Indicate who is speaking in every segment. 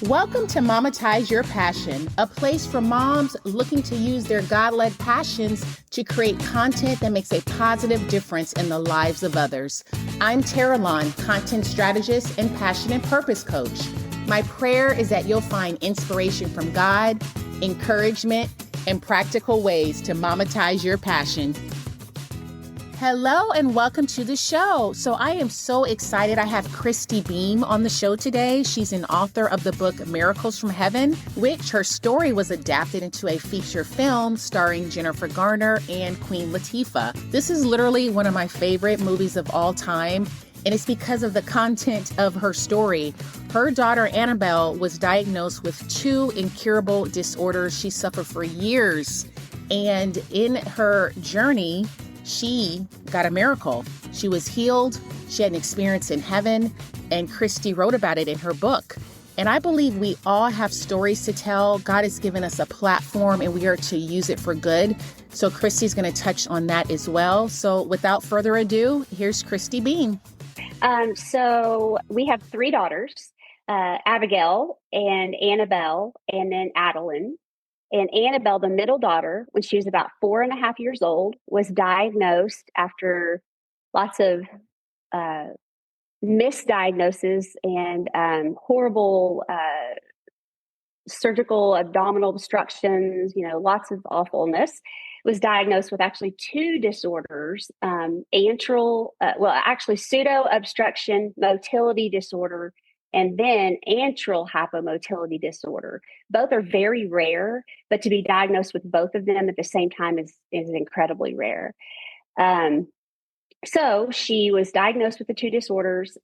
Speaker 1: Welcome to Monetize Your Passion, a place for moms looking to use their God-led passions to create content that makes a positive difference in the lives of others. I'm Tara Lon, content strategist and passion and purpose coach. My prayer is that you'll find inspiration from God, encouragement, and practical ways to monetize your passion. Hello and welcome to the show. So I am so excited. I have Christy Beam on the show today. She's an author of the book Miracles from Heaven, which her story was adapted into a feature film starring Jennifer Garner and Queen Latifah. This is literally one of my favorite movies of all time, and it's because of the content of her story. Her daughter Annabel was diagnosed with two incurable disorders she suffered for years, and in her journey, she got a miracle. She was healed. She had an experience in heaven, and Christy wrote about it in her book. And I believe we all have stories to tell. God has given us a platform and we are to use it for good. So Christy's going to touch on that as well. So without further ado, here's Christy Beam.
Speaker 2: So we have three daughters, Abigail and Annabel, and then Adeline. And Annabel, the middle daughter, when she was about 4.5 years old, was diagnosed after lots of misdiagnoses and horrible surgical abdominal obstructions, lots of awfulness. Was diagnosed with actually two disorders, pseudo obstruction motility disorder, and then antral hypomotility disorder. Both are very rare, but to be diagnosed with both of them at the same time is incredibly rare. So she was diagnosed with the two disorders.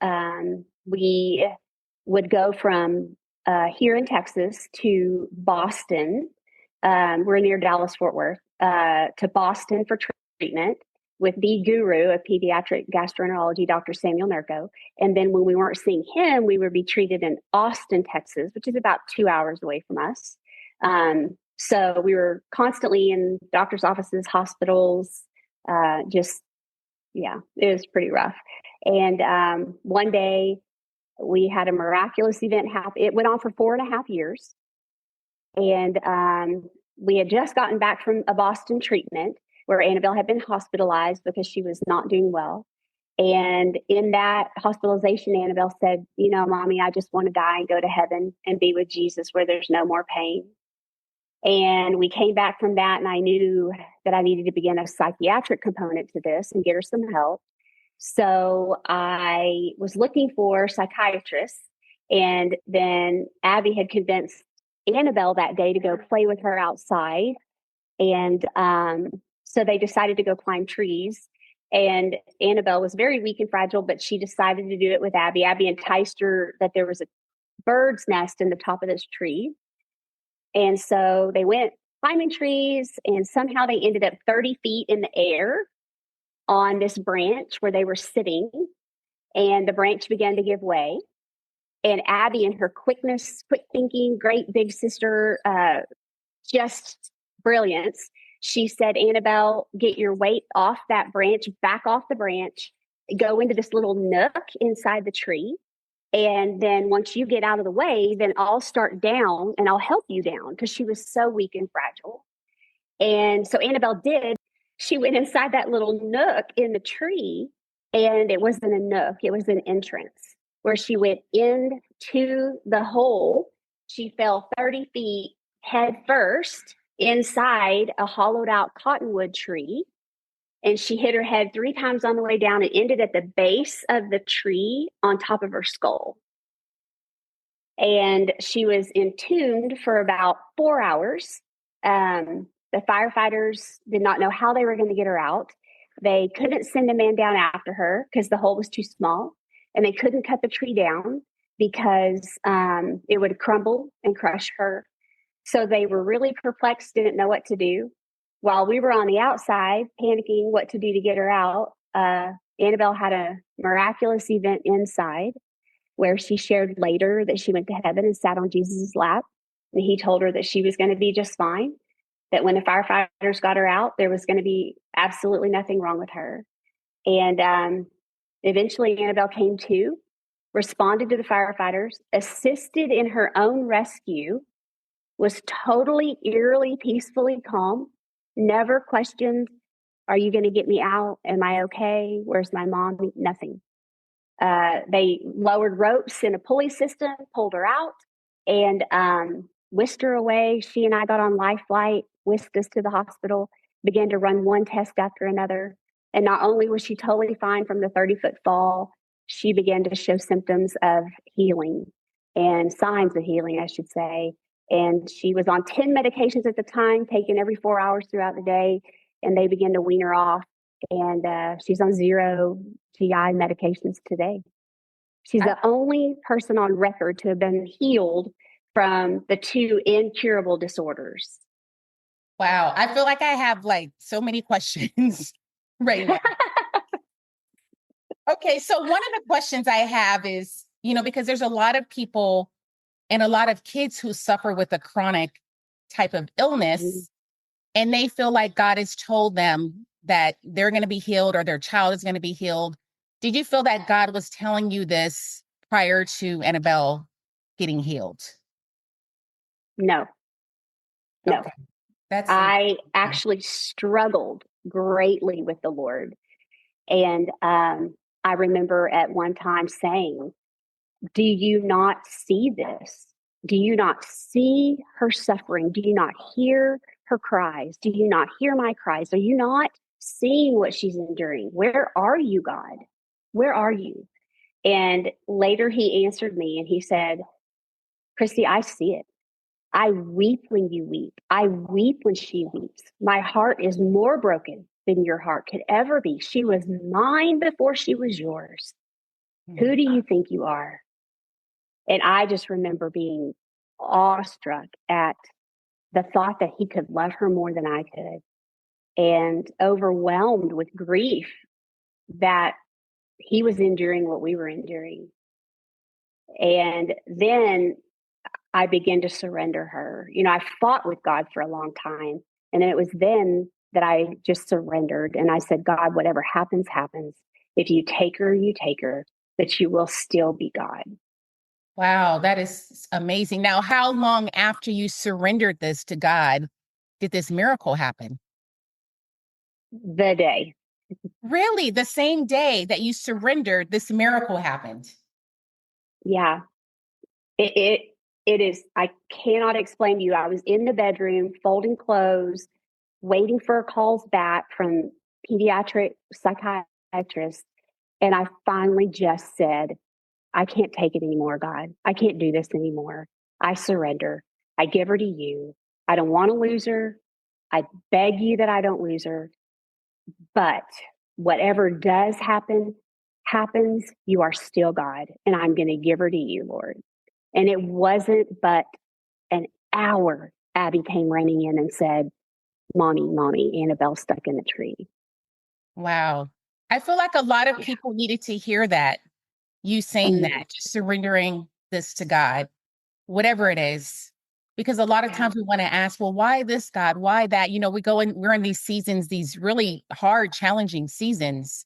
Speaker 2: We would go from here in Texas to Boston. We're near Dallas, Fort Worth, to Boston for treatment with the guru of pediatric gastroenterology, Dr. Samuel Nurko. And then when we weren't seeing him, we would be treated in Austin, Texas, which is about 2 hours away from us. So we were constantly in doctor's offices, hospitals, it was pretty rough. And one day we had a miraculous event happen. It went on for 4.5 years. And we had just gotten back from a Boston treatment where Annabel had been hospitalized because she was not doing well. And in that hospitalization, Annabel said, Mommy, I just want to die and go to heaven and be with Jesus where there's no more pain. And we came back from that, and I knew that I needed to begin a psychiatric component to this and get her some help. So I was looking for psychiatrists, and then Abby had convinced Annabel that day to go play with her outside. And so they decided to go climb trees. And Annabel was very weak and fragile, but she decided to do it with Abby. Abby enticed her that there was a bird's nest in the top of this tree. And so they went climbing trees, and somehow they ended up 30 feet in the air on this branch where they were sitting. And the branch began to give way. And Abby, in her quickness, quick thinking, great big sister, just brilliance, she said, Annabel, get your weight off that branch, back off the branch, go into this little nook inside the tree. And then once you get out of the way, then I'll start down and I'll help you down, because she was so weak and fragile. And so Annabel did. She went inside that little nook in the tree, and it wasn't a nook, it was an entrance where she went into the hole. She fell 30 feet head first inside a hollowed out cottonwood tree. And she hit her head 3 times on the way down and ended at the base of the tree on top of her skull. And she was entombed for about 4 hours. The firefighters did not know how they were going to get her out. They couldn't send a man down after her because the hole was too small. And they couldn't cut the tree down because it would crumble and crush her. So they were really perplexed, didn't know what to do. While we were on the outside panicking what to do to get her out, Annabel had a miraculous event inside where she shared later that she went to heaven and sat on Jesus' lap. And he told her that she was going to be just fine, that when the firefighters got her out, there was going to be absolutely nothing wrong with her. And eventually Annabel came to, responded to the firefighters, assisted in her own rescue, was totally, eerily, peacefully calm, never questioned, are you going to get me out? Am I okay? Where's my mom? Nothing. They lowered ropes in a pulley system, pulled her out, and whisked her away. She and I got on life flight, whisked us to the hospital, began to run one test after another. And not only was she totally fine from the 30-foot fall, she began to show symptoms of healing and signs of healing, I should say. And she was on 10 medications at the time, taken every 4 hours throughout the day, and they began to wean her off. And she's on 0 GI medications today. She's the only person on record to have been healed from the 2 incurable disorders.
Speaker 1: Wow. I feel like I have like so many questions right now. Okay. So one of the questions I have is, because there's a lot of people and a lot of kids who suffer with a chronic type of illness, and they feel like God has told them that they're going to be healed or their child is going to be healed. Did you feel that God was telling you this prior to Annabel getting healed?
Speaker 2: No.
Speaker 1: Okay.
Speaker 2: I actually struggled greatly with the Lord. And I remember at one time saying, do you not see this? Do you not see her suffering? Do you not hear her cries? Do you not hear my cries? Are you not seeing what she's enduring? Where are you, God? Where are you? And later he answered me and he said, Christy, I see it. I weep when you weep. I weep when she weeps. My heart is more broken than your heart could ever be. She was mine before she was yours. Who do you think you are? And I just remember being awestruck at the thought that he could love her more than I could, and overwhelmed with grief that he was enduring what we were enduring. And then I began to surrender her. I fought with God for a long time. And then it was then that I just surrendered. And I said, God, whatever happens, happens. If you take her, you take her, but you will still be God.
Speaker 1: Wow, that is amazing. Now, how long after you surrendered this to God did this miracle happen?
Speaker 2: The day.
Speaker 1: Really? The same day that you surrendered, this miracle happened?
Speaker 2: Yeah. It is, I cannot explain to you. I was in the bedroom folding clothes, waiting for calls back from pediatric psychiatrists. And I finally just said, I can't take it anymore, God. I can't do this anymore. I surrender. I give her to you. I don't want to lose her. I beg you that I don't lose her. But whatever does happen, happens. You are still God. And I'm going to give her to you, Lord. And it wasn't but an hour. Abby came running in and said, Mommy, Annabelle's stuck in the tree.
Speaker 1: Wow. I feel like a lot of people needed to hear that. You saying that, just surrendering this to God, whatever it is. Because a lot of times we want to ask, well, why this, God? Why that? We're in these seasons, these really hard, challenging seasons.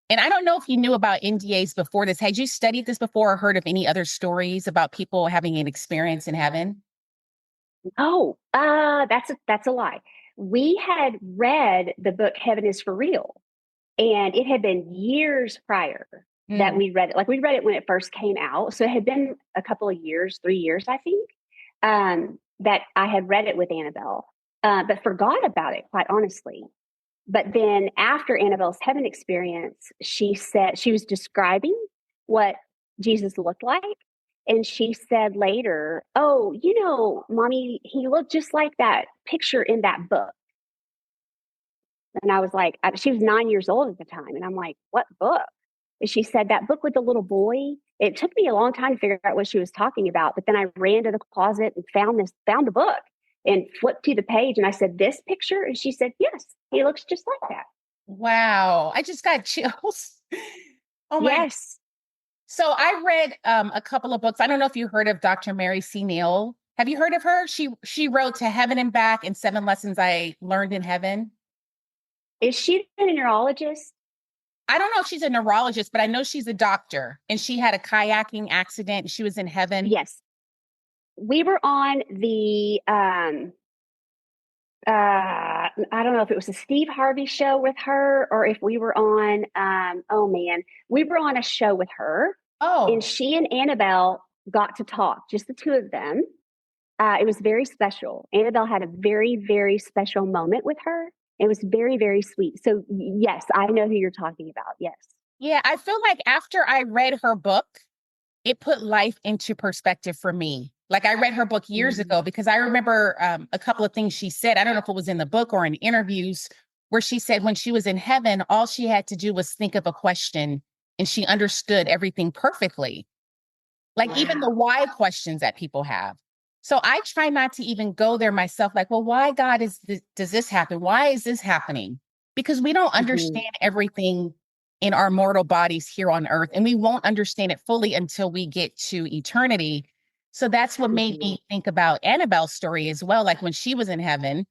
Speaker 1: And I don't know if you knew about NDAs before this. Had you studied this before or heard of any other stories about people having an experience in heaven?
Speaker 2: Oh, that's a lie. We had read the book Heaven is for Real, and it had been years prior that we read it. Like we read it when it first came out. So it had been a couple of years, 3 years, I think, that I had read it with Annabelle, but forgot about it, quite honestly. But then after Annabelle's heaven experience, she said she was describing what Jesus looked like. And she said later, oh, Mommy, he looked just like that picture in that book. And I was like, she was 9 years old at the time. And I'm like, what book? And she said, that book with the little boy. It took me a long time to figure out what she was talking about. But then I ran to the closet and found the book and flipped to the page. And I said, this picture? And she said, yes, he looks just like that.
Speaker 1: Wow. I just got chills. Oh my.
Speaker 2: Yes.
Speaker 1: So I read a couple of books. I don't know if you heard of Dr. Mary C. Neal. Have you heard of her? She wrote To Heaven and Back and 7 Lessons I Learned in Heaven.
Speaker 2: Is she a neurologist?
Speaker 1: I don't know if she's a neurologist, but I know she's a doctor, and she had a kayaking accident. She was in heaven.
Speaker 2: Yes. We were on the I don't know if it was a Steve Harvey show with her or if we were on oh man, we were on a show with her, and
Speaker 1: Oh,
Speaker 2: she and Annabel got to talk, just the two of them. It was very special. Annabelle had a very, very special moment with her. It was very, very sweet. So, yes, I know who you're talking about. Yes.
Speaker 1: yeah. I feel like after I read her book, it put life into perspective for me. Like I read her book years ago because I remember a couple of things she said. I don't know if it was in the book or in interviews where she said when she was in heaven, all she had to do was think of a question and she understood everything perfectly. Like even the
Speaker 2: Wow.
Speaker 1: why questions that people have. So I try not to even go there myself. Like, well, why God does this happen? Why is this happening? Because we don't
Speaker 2: Mhm.
Speaker 1: understand everything in our mortal bodies here on earth, and we won't understand it fully until we get to eternity. So that's what made
Speaker 2: Mhm.
Speaker 1: me think about Annabelle's story as well. Like when she was in heaven,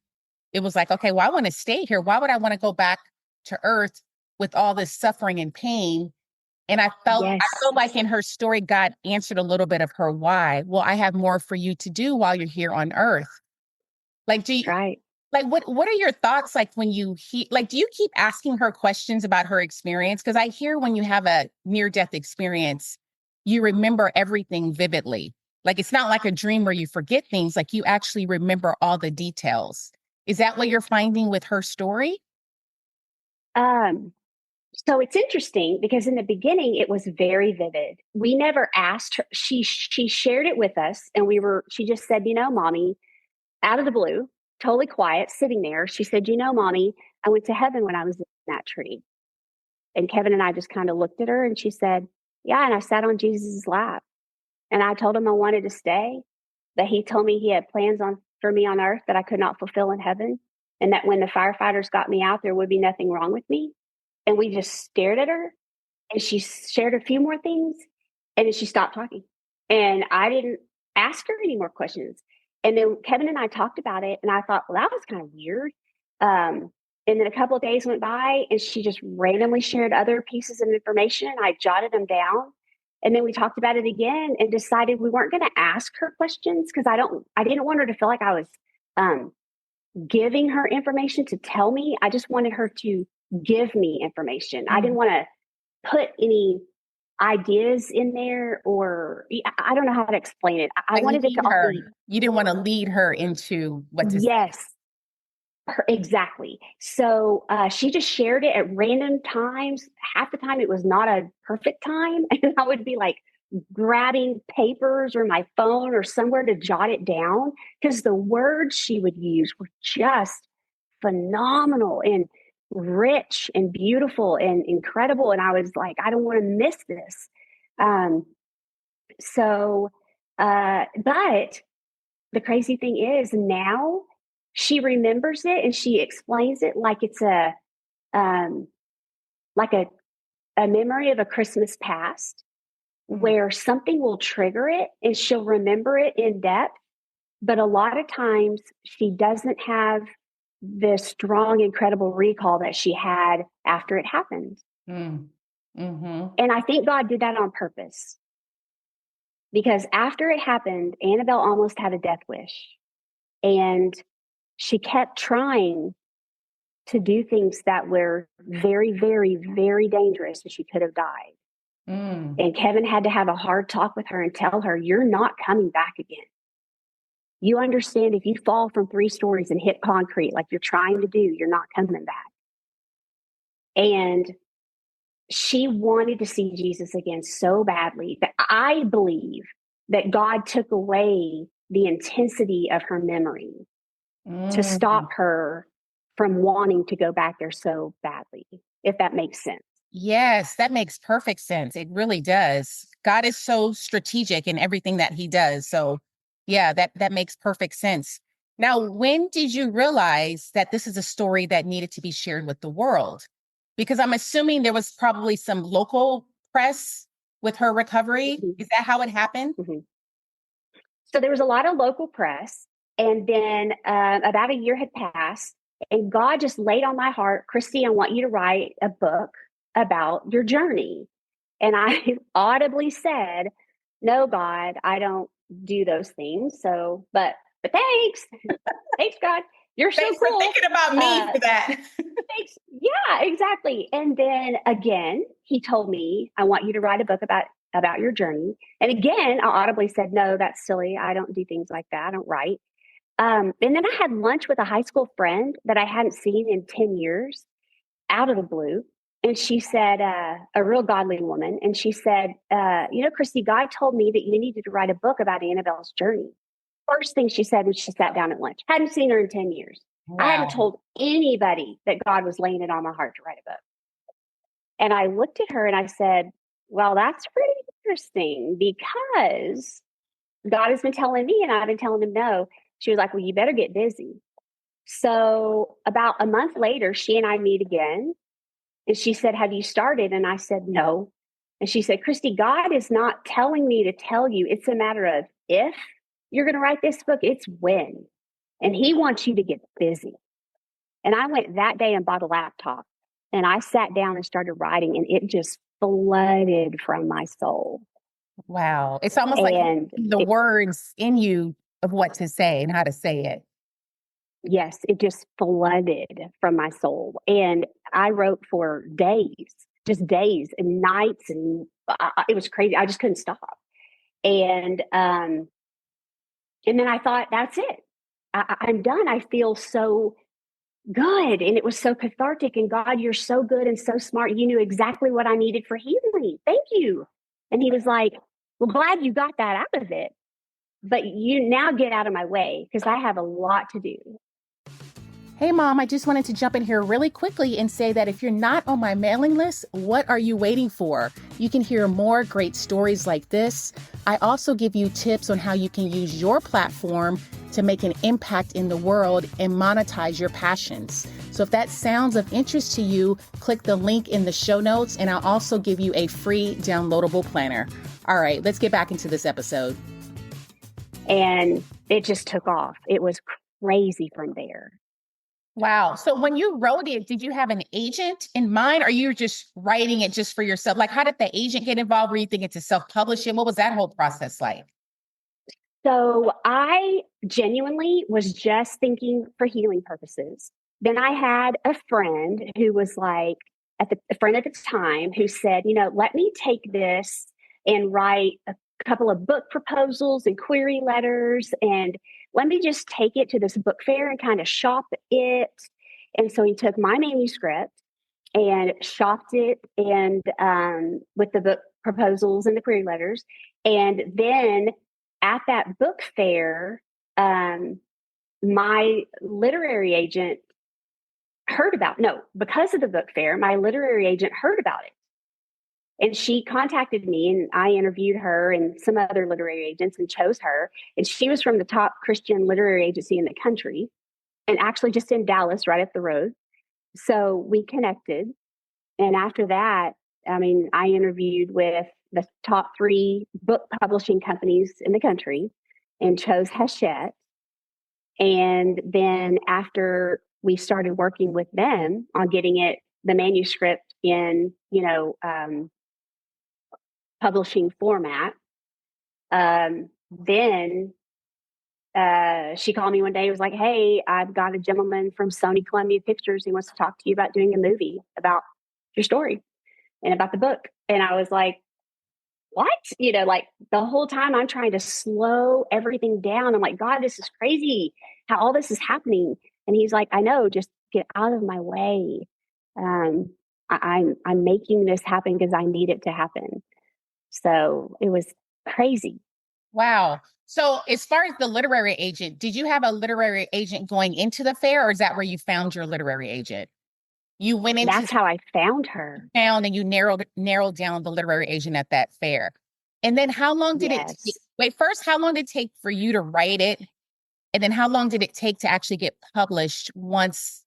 Speaker 1: it was like, okay, well, I want to stay here. Why would I want to go back to earth with all this suffering and pain? And I
Speaker 2: Yes.
Speaker 1: felt like in her story, God answered a little bit of her why. Well, I have more for you to do while you're here on earth. Like,
Speaker 2: That's right.
Speaker 1: what are your thoughts like when like, do you keep asking her questions about her experience? Because I hear when you have a near-death experience, you remember everything vividly. Like it's not like a dream where you forget things, like you actually remember all the details. Is that what you're finding with her story?
Speaker 2: Um, so it's interesting because in the beginning it was very vivid. We never asked her. She shared it with us, and she just said, Mommy, out of the blue, totally quiet, sitting there. She said, Mommy, I went to heaven when I was in that tree. And Kevin and I just kind of looked at her, and she said, Yeah, and I sat on Jesus' lap. And I told him I wanted to stay, that he told me he had plans for me on earth that I could not fulfill in heaven. And that when the firefighters got me out, there would be nothing wrong with me. And we just stared at her, and she shared a few more things, and then she stopped talking. And I didn't ask her any more questions. And then Kevin and I talked about it, and I thought, well, that was kind of weird. And then a couple of days went by, and she just randomly shared other pieces of information. I jotted them down. And then we talked about it again and decided we weren't going to ask her questions because I didn't want her to feel like I was um, giving her information to tell me. I just wanted her to give me information. I didn't
Speaker 1: Mm.
Speaker 2: want to put any ideas in there, or I don't know how to explain it. I
Speaker 1: Like
Speaker 2: wanted it
Speaker 1: lead
Speaker 2: to all
Speaker 1: her.
Speaker 2: be
Speaker 1: You didn't want to lead her into what to say.
Speaker 2: yes, exactly. So she just shared it at random times. Half the time it was not a perfect time, and I would be like grabbing papers or my phone or somewhere to jot it down because the words she would use were just phenomenal and rich and beautiful and incredible. And I was like, I don't want to miss this. Um, but the crazy thing is now she remembers it and she explains it like it's um, like a memory of a Christmas past
Speaker 1: Mm.
Speaker 2: where something will trigger it and she'll remember it in depth. But a lot of times she doesn't have the strong, incredible recall that she had after it happened.
Speaker 1: Mm. Mm-hmm.
Speaker 2: And I think God did that on purpose because after it happened, Annabelle almost had a death wish. And she kept trying to do things that were very, very, very dangerous and she could have died.
Speaker 1: Mm.
Speaker 2: And Kevin had to have a hard talk with her and tell her, You're not coming back again. You understand if you fall from 3 stories and hit concrete like you're trying to do, you're not coming back. And she wanted to see Jesus again so badly that I believe that God took away the intensity of her memory to stop
Speaker 1: Mm.
Speaker 2: her from wanting to go back there so badly, if that makes sense.
Speaker 1: Yes, that makes perfect sense. It really does. God is so strategic in everything that he does. So, yeah, that makes perfect sense. Now, when did you realize that this is a story that needed to be shared with the world? Because I'm assuming there was probably some local press with her recovery.
Speaker 2: Mhm.
Speaker 1: Is that how it happened?
Speaker 2: Mhm. So there was a lot of local press. And then about a year had passed, and God just laid on my heart, Christy, I want you to write a book. about your journey. And I audibly said, no, God, I don't do those things. So, but thanks. Thanks, God. You're so
Speaker 1: Thanks for
Speaker 2: cool.
Speaker 1: thinking about me for that.
Speaker 2: Thanks. Yeah, exactly. And then again, he told me, I want you to write a book about your journey. And again, I audibly said, no, that's silly. I don't do things like that. I don't write. And then I had lunch with a high school friend that I hadn't seen in 10 years out of the blue. And she said, a real godly woman. And she said, Christy, God told me that you needed to write a book about Annabel's journey. First thing she said when she sat down at lunch. Hadn't seen her in 10 years.
Speaker 1: Wow.
Speaker 2: I hadn't told anybody that God was laying it on my heart to write a book. And I looked at her and I said, well, that's pretty interesting because God has been telling me and I've been telling him no. She was like, well, you better get busy. So about a month later, she and I meet again. And she said, have you started? And I said, no. And she said, Christy, God is not telling me to tell you. It's a matter of if you're going to write this book, it's when. And he wants you to get busy. And I went that day and bought a laptop and I sat down and started writing and it just flooded from my soul.
Speaker 1: Wow. It's almost like the words in you of what to say and how to say it.
Speaker 2: Yes, it just flooded from my soul. And I wrote for days, just days and nights. And it was crazy. I just couldn't stop. And then I thought, that's it. I'm done. I feel so good. And it was so cathartic. And God, you're so good and so smart. You knew exactly what I needed for healing. Thank you. And he was like, well, glad you got that out of it. But you now get out of my way because I have a lot to do.
Speaker 1: Hey, Mom, I just wanted to jump in here really quickly and say that if you're not on my mailing list, what are you waiting for? You can hear more great stories like this. I also give you tips on how you can use your platform to make an impact in the world and monetize your passions. So if that sounds of interest to you, click the link in the show notes, and I'll also give you a free downloadable planner. All right, let's get back into this episode.
Speaker 2: And it just took off. It was crazy from there.
Speaker 1: Wow. So when you wrote it, did you have an agent in mind, or you were just writing it just for yourself? Like, how did the agent get involved? Were you thinking to self-publish it? What was that whole process like?
Speaker 2: So I genuinely was just thinking for healing purposes. Then I had a friend who was like, a friend at the time who said, let me take this and write a couple of book proposals and query letters, and let me just take it to this book fair and kind of shop it. And so he took my manuscript and shopped it and with the book proposals and the query letters. And then at that book fair, my literary agent because of the book fair, my literary agent heard about it. And she contacted me and I interviewed her and some other literary agents and chose her. And she was from the top Christian literary agency in the country and actually just in Dallas, right up the road. So we connected. And after that, I interviewed with the top 3 book publishing companies in the country and chose Hachette. And then after we started working with them on getting the manuscript in, publishing format, then she called me one day and was like, hey, I've got a gentleman from Sony Columbia Pictures. He wants to talk to you about doing a movie about your story and about the book. And I was like, what? Like the whole time I'm trying to slow everything down. I'm like, God, this is crazy how all this is happening. And he's like, I know, just get out of my way. I'm making this happen because I need it to happen. So it was crazy.
Speaker 1: Wow. So as far as the literary agent, did you have a literary agent going into the fair, or is that where you found your literary agent? You went into
Speaker 2: That's how I found her.
Speaker 1: And you narrowed down the literary agent at that fair. And then how long did it take? First, how long did it take for you to write it? And then how long did it take to actually get published once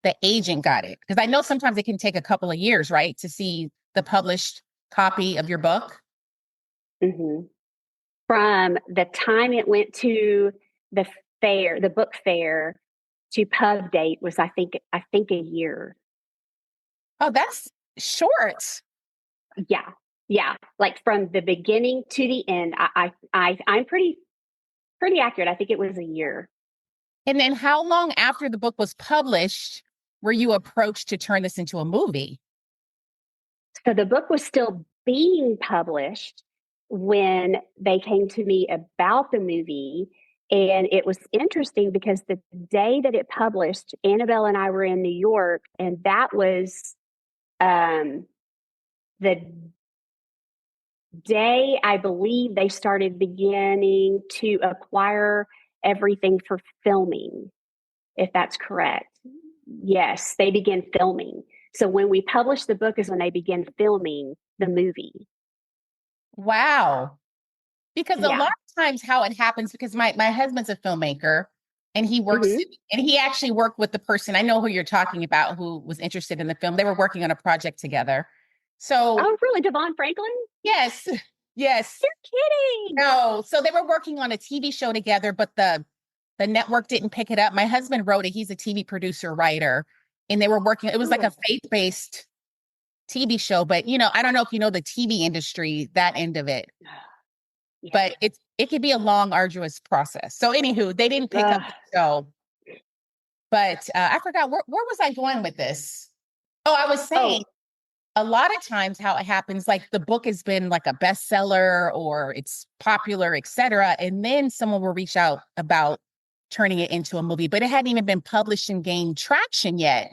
Speaker 1: the agent got it? Because I know sometimes it can take a couple of years, right, to see the published copy of your book.
Speaker 2: Mm-hmm. From the time it went to the fair, the book fair, to pub date was I think a year.
Speaker 1: Oh, that's short.
Speaker 2: Yeah. Yeah. Like from the beginning to the end, I'm pretty accurate. I think it was a year.
Speaker 1: And then how long after the book was published were you approached to turn this into a movie?
Speaker 2: So the book was still being published when they came to me about the movie. And it was interesting because the day that it published, Annabel and I were in New York, and that was um, the day I believe they started beginning to acquire everything for filming, if that's correct. Yes, they began filming. So when we published the book is when they began filming the movie.
Speaker 1: Wow. Because a lot
Speaker 2: Yeah.
Speaker 1: of times how it happens, because my husband's a filmmaker and he works
Speaker 2: Mm-hmm.
Speaker 1: and he actually worked with the person. I know who you're talking about who was interested in the film. They were working on a project together. So
Speaker 2: Oh, really? Devon Franklin?
Speaker 1: yes, yes.
Speaker 2: You're kidding.
Speaker 1: No. So they were working on a TV show together, but the network didn't pick it up. My husband wrote it. He's a TV producer, writer, and they were working. It was like a
Speaker 2: Oh,
Speaker 1: faith-based TV show, but I don't know if you know the TV industry, that end of it,
Speaker 2: yeah.
Speaker 1: but it could be a long, arduous process. So, anywho, they didn't pick up the show. But I forgot where was I going with this? Oh, I was saying
Speaker 2: Oh,
Speaker 1: a lot of times how it happens, like the book has been like a bestseller or it's popular, etc., and then someone will reach out about turning it into a movie, but it hadn't even been published and gained traction yet.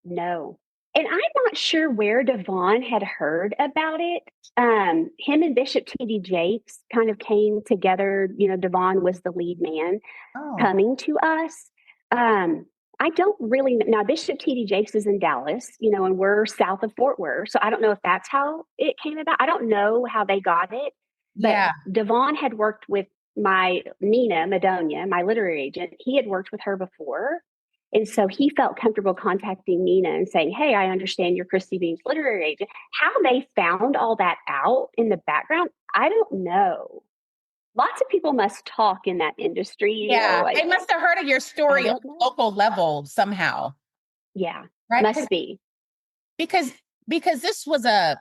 Speaker 2: no. And I'm not sure where Devon had heard about it. Him and Bishop T.D. Jakes kind of came together. Devon was the lead man
Speaker 1: Oh,
Speaker 2: coming to us. Um, I don't really now. Bishop T.D. Jakes is in Dallas, and we're south of Fort Worth. So I don't know if that's how it came about. I don't know how they got it, but
Speaker 1: yeah.
Speaker 2: Devon had worked with my Nina Madonia, my literary agent. He had worked with her before. And so he felt comfortable contacting Nina and saying, "Hey, I understand you're Christy Beam's literary agent." How they found all that out in the background, I don't know. Lots of people must talk in that industry,
Speaker 1: Yeah.
Speaker 2: like,
Speaker 1: They must have heard of your
Speaker 2: I
Speaker 1: story on
Speaker 2: don't
Speaker 1: a
Speaker 2: know.
Speaker 1: local level somehow,
Speaker 2: Yeah,
Speaker 1: right?
Speaker 2: must be.
Speaker 1: Because because this was a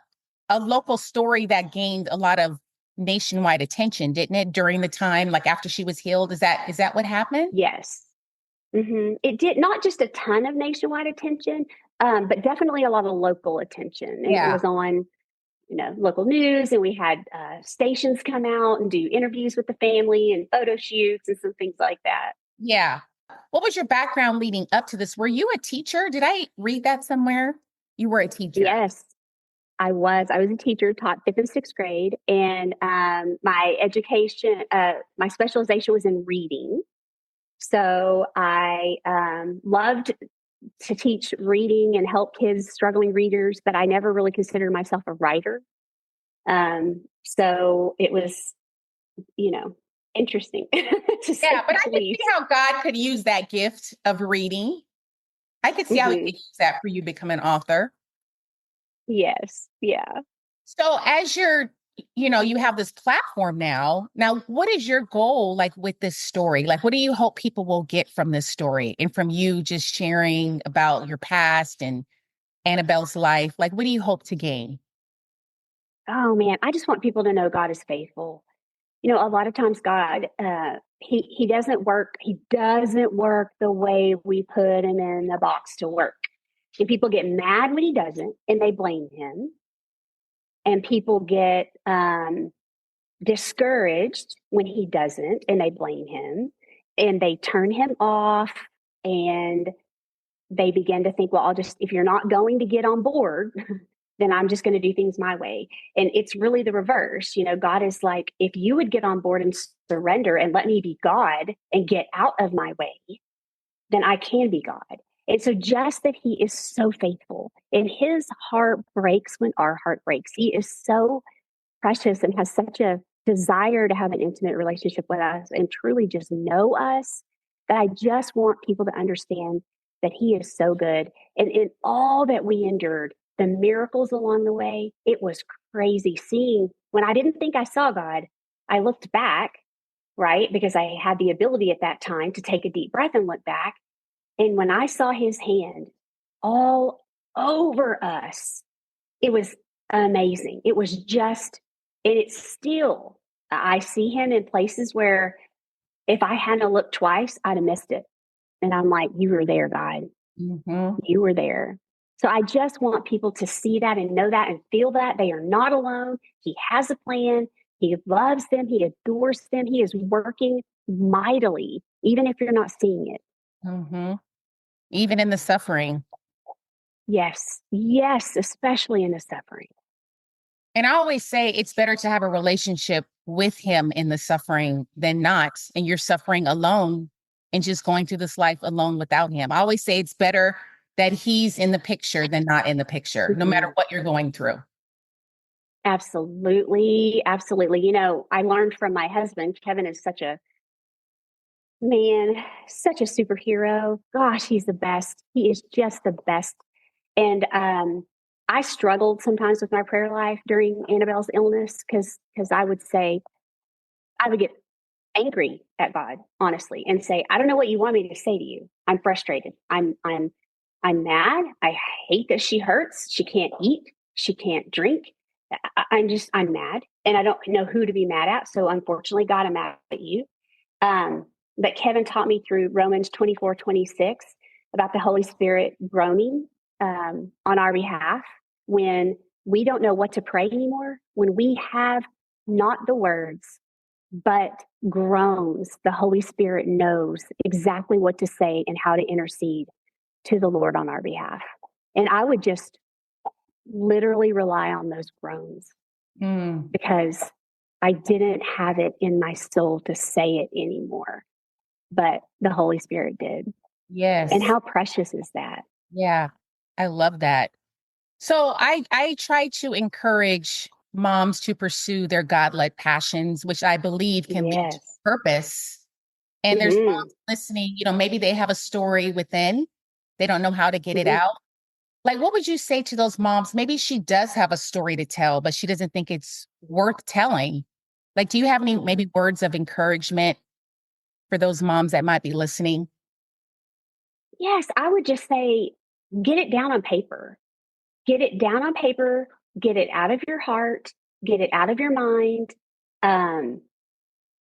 Speaker 1: local story that gained a lot of nationwide attention, didn't it, during the time, like after she was healed? Is that what happened?
Speaker 2: Yes. It did not just a ton of nationwide attention, but definitely a lot of local attention. And it
Speaker 1: Yeah.
Speaker 2: was on, local news, and we had stations come out and do interviews with the family and photo shoots and some things like that.
Speaker 1: Yeah. What was your background leading up to this? Were you a teacher? Did I read that somewhere? You were a teacher.
Speaker 2: Yes, I was. I was a teacher, taught fifth and sixth grade, and my education, my specialization was in reading. So I loved to teach reading and help kids, struggling readers, but I never really considered myself a writer. So it was, you know, interesting to
Speaker 1: Yeah,
Speaker 2: say
Speaker 1: but I
Speaker 2: the
Speaker 1: could see
Speaker 2: least.
Speaker 1: how God could use that gift of reading. I could see how he
Speaker 2: Hmm.
Speaker 1: could use that for you to become an author.
Speaker 2: Yes. Yeah.
Speaker 1: So as you have this platform now. Now, what is your goal like with this story? Like, what do you hope people will get from this story and from you just sharing about your past and Annabelle's life? Like, what do you hope to gain?
Speaker 2: Oh man, I just want people to know God is faithful. A lot of times God, he doesn't work. He doesn't work the way we put him in the box to work. And people get mad when he doesn't, and they blame him. And people get discouraged when he doesn't, and they blame him. And they turn him off, and they begin to think, well, if you're not going to get on board, then I'm just going to do things my way. And it's really the reverse. God is like, if you would get on board and surrender and let me be God and get out of my way, then I can be God. And so just that he is so faithful and his heart breaks when our heart breaks. He is so precious and has such a desire to have an intimate relationship with us and truly just know us that I just want people to understand that he is so good. And in all that we endured, the miracles along the way, it was crazy seeing when I didn't think I saw God. I looked back, right? Because I had the ability at that time to take a deep breath and look back. And when I saw his hand, all over us. It was amazing. It was just, and it's still, I see him in places where if I hadn't looked twice, I'd have missed it. And I'm like, you were there, God.
Speaker 1: Mm-hmm.
Speaker 2: You were there. So I just want people to see that and know that and feel that they are not alone. He has a plan. He loves them. He adores them. He is working mightily, even if you're not seeing it.
Speaker 1: Mm-hmm. Even in the suffering.
Speaker 2: Yes. Yes. Especially in the suffering.
Speaker 1: And I always say it's better to have a relationship with him in the suffering than not. And you're suffering alone and just going through this life alone without him. I always say it's better that he's in the picture than not in the picture, no matter what you're going through.
Speaker 2: Absolutely. Absolutely. You know, I learned from my husband. Kevin is such a man, such a superhero. Gosh, he's the best. He is just the best. And I struggled sometimes with my prayer life during Annabelle's illness because I would say, I would get angry at God, honestly, and say, I don't know what you want me to say to you. I'm frustrated. I'm mad. I hate that she hurts. She can't eat. She can't drink. I'm mad, and I don't know who to be mad at. So unfortunately, God, I'm mad at you. But Kevin taught me through Romans 24:26 about the Holy Spirit groaning on our behalf when we don't know what to pray anymore, when we have not the words, but groans. The Holy Spirit knows exactly what to say and how to intercede to the Lord on our behalf. And I would just literally rely on those groans because I didn't have it in my soul to say it anymore, but the Holy Spirit did.
Speaker 1: Yes.
Speaker 2: And how precious is that?
Speaker 1: Yeah. I love that. So I try to encourage moms to pursue their God-led passions, which I believe can lead to
Speaker 2: Yes.
Speaker 1: purpose. And there's
Speaker 2: Mm-hmm.
Speaker 1: moms listening, maybe they have a story within, they don't know how to get it
Speaker 2: Mm-hmm.
Speaker 1: out. Like, what would you say to those moms? Maybe she does have a story to tell, but she doesn't think it's worth telling. Like, do you have any maybe words of encouragement for those moms that might be listening?
Speaker 2: Yes, I would just say get it down on paper. Get it down on paper, get it out of your heart, get it out of your mind. Um,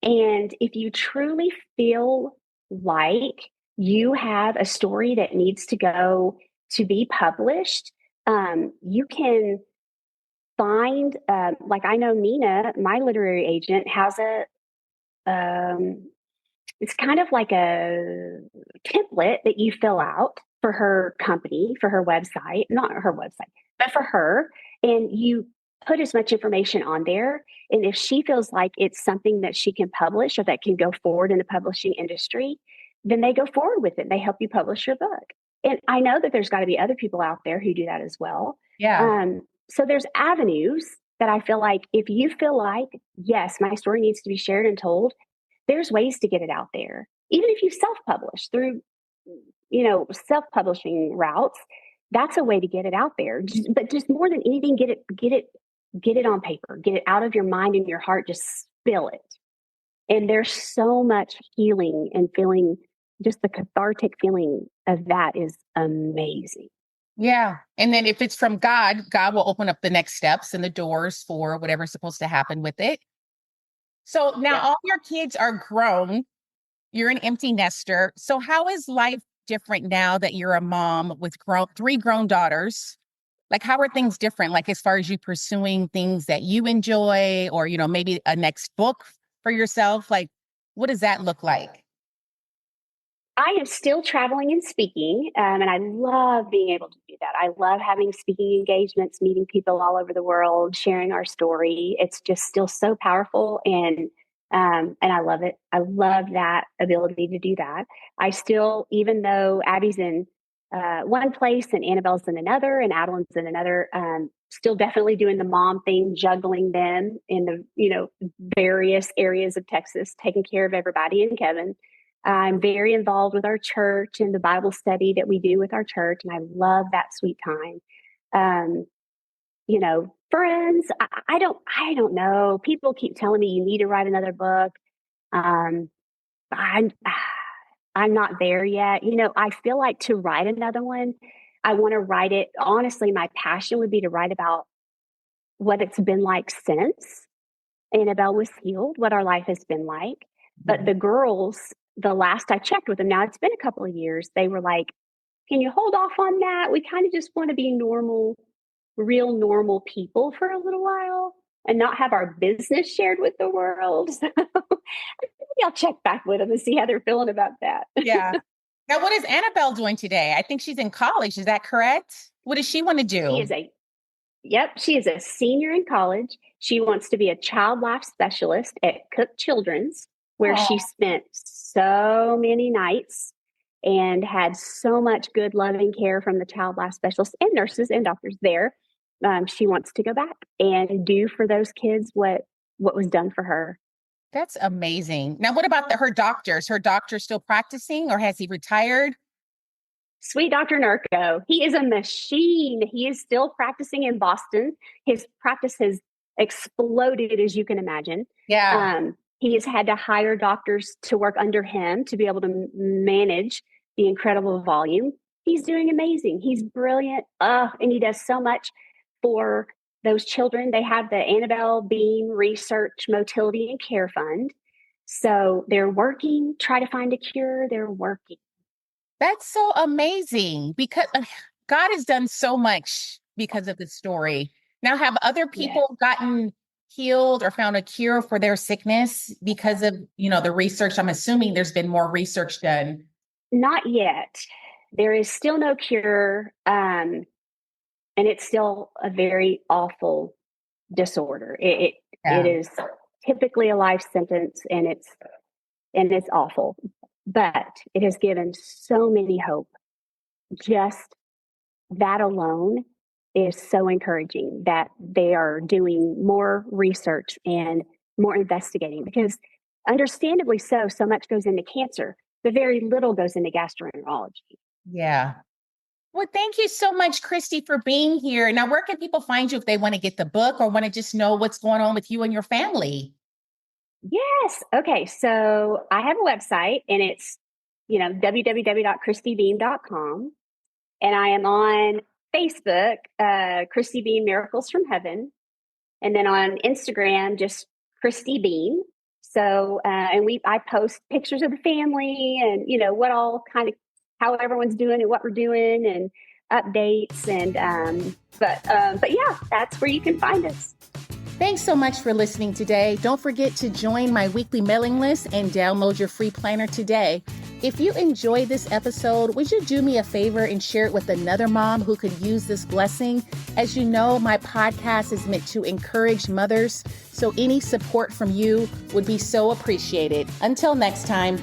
Speaker 2: and if you truly feel like you have a story that needs to go to be published, you can find, like I know Nina, my literary agent, has um, it's kind of like a template that you fill out for her company, for her website, not her website, but for her. And you put as much information on there. And if she feels like it's something that she can publish or that can go forward in the publishing industry, then they go forward with it. They help you publish your book. And I know that there's got to be other people out there who do that as well.
Speaker 1: Yeah.
Speaker 2: So there's avenues that I feel like if you feel like, yes, my story needs to be shared and told, there's ways to get it out there. Even if you self-publish through, self-publishing routes, that's a way to get it out there. But just more than anything, get it on paper, get it out of your mind and your heart, just spill it. And there's so much healing and feeling, just the cathartic feeling of that is amazing.
Speaker 1: Yeah. And then if it's from God, God will open up the next steps and the doors for whatever's supposed to happen with it. So now
Speaker 2: Yeah.
Speaker 1: all your kids are grown. You're an empty nester. So how is life different now that you're a mom with three grown daughters? Like, how are things different? Like, as far as you pursuing things that you enjoy or, maybe a next book for yourself? Like, what does that look like?
Speaker 2: I am still traveling and speaking, and I love being able to do that. I love having speaking engagements, meeting people all over the world, sharing our story. It's just still so powerful, and I love it. I love that ability to do that. I still, even though Abby's in one place and Annabelle's in another, and Adeline's in another, still definitely doing the mom thing, juggling them in the various areas of Texas, taking care of everybody and Kevin. I'm very involved with our church and the Bible study that we do with our church, and I love that sweet time. Um, Friends, I don't know. People keep telling me you need to write another book. Um, I'm, I'm not there yet. I feel like to write another one, I want to write it. Honestly, my passion would be to write about what it's been like since Annabel was healed, what our life has been like. But the girls, the last I checked with them, now it's been a couple of years, they were like, can you hold off on that? We kind of just want to be normal, real normal people for a little while and not have our business shared with the world. So maybe I'll check back with them and see how they're feeling about that.
Speaker 1: Yeah. Now, what is Annabelle doing today? I think she's in college. Is that correct? What does she want to do?
Speaker 2: She is a senior in college. She wants to be a child life specialist at Cook Children's, where she spent so many nights and had so much good, loving care from the child life specialists and nurses and doctors there. She wants to go back and do for those kids what was done for her.
Speaker 1: That's amazing. Now, what about her doctors? Her doctor still practicing, or has he retired?
Speaker 2: Sweet Dr. Nurko. He is a machine. He is still practicing in Boston. His practice has exploded, as you can imagine.
Speaker 1: Yeah.
Speaker 2: He has had to hire doctors to work under him to be able to manage the incredible volume. He's doing amazing. He's brilliant. And he does so much for those children. They have the Annabel Beam Research, Motility, and Care Fund. So they're working, try to find a cure. They're working.
Speaker 1: That's so amazing, because God has done so much because of this story. Now, have other people gotten healed or found a cure for their sickness because of, the research? I'm assuming there's been more research done.
Speaker 2: Not yet. There is still no cure. And it's still a very awful disorder. It is typically a life sentence, and it's awful. But it has given so many hope. Just that alone is so encouraging that they are doing more research and more investigating, because understandably so much goes into cancer, but very little goes into gastroenterology.
Speaker 1: Yeah. Well, thank you so much, Christy, for being here. Now, where can people find you if they want to get the book or want to just know what's going on with you and your family?
Speaker 2: Yes. Okay. So I have a website, and it's, www.christybeam.com. And I am on Facebook, Christy Beam Miracles from Heaven. And then on Instagram, just Christy Beam. So, I post pictures of the family and, what all kind of, how everyone's doing and what we're doing and updates. And, but yeah, that's where you can find us.
Speaker 1: Thanks so much for listening today. Don't forget to join my weekly mailing list and download your free planner today. If you enjoyed this episode, would you do me a favor and share it with another mom who could use this blessing? As you know, my podcast is meant to encourage mothers, so any support from you would be so appreciated. Until next time.